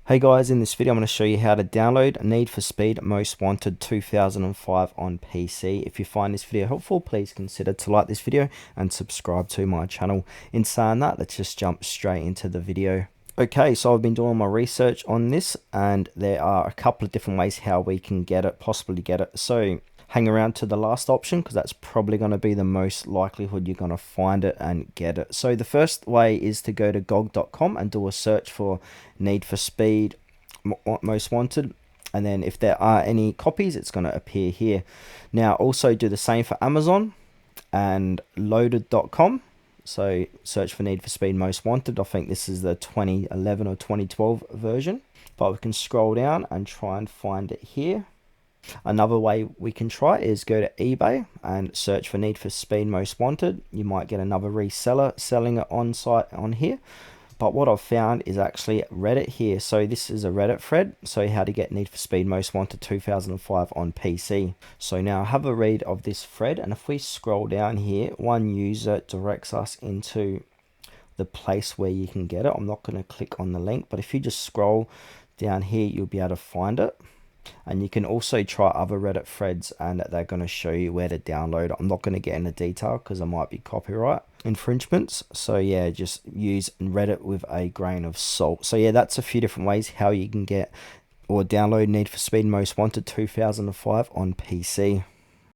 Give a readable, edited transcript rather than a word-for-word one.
Hey guys, in this video I'm going to show you how to download Need for Speed Most Wanted 2005 on PC. If you find this video helpful, please consider to like this video and subscribe to my channel. In saying that, let's just jump straight into the video. Okay, so I've been doing my research on this and there are a couple of different ways how we can possibly get it. So hang around to the last option because that's probably going to be the most likelihood you're going to find it and get it. So the first way is to go to gog.com and do a search for Need for Speed Most Wanted, and then if there are any copies it's going to appear here. Now also do the same for Amazon and loaded.com. So search for Need for Speed Most Wanted. I think this is the 2011 or 2012 version, but we can scroll down and try and find it here. Another way we can try is go to eBay and search for Need for Speed Most Wanted. You might get another reseller selling it on site on here, but what I've found is actually Reddit here. So this is a Reddit thread, so how to get Need for Speed Most Wanted 2005 on PC. So now have a read of this thread, and if we scroll down here, one user directs us into the place where you can get it. I'm not going to click on the link, but if you just scroll down here you'll be able to find it. And you can also try other Reddit threads and they're going to show you where to download. I'm not going to get into detail because there might be copyright infringements. So yeah, just use Reddit with a grain of salt. So yeah, that's a few different ways how you can get or download Need for Speed Most Wanted 2005 on PC.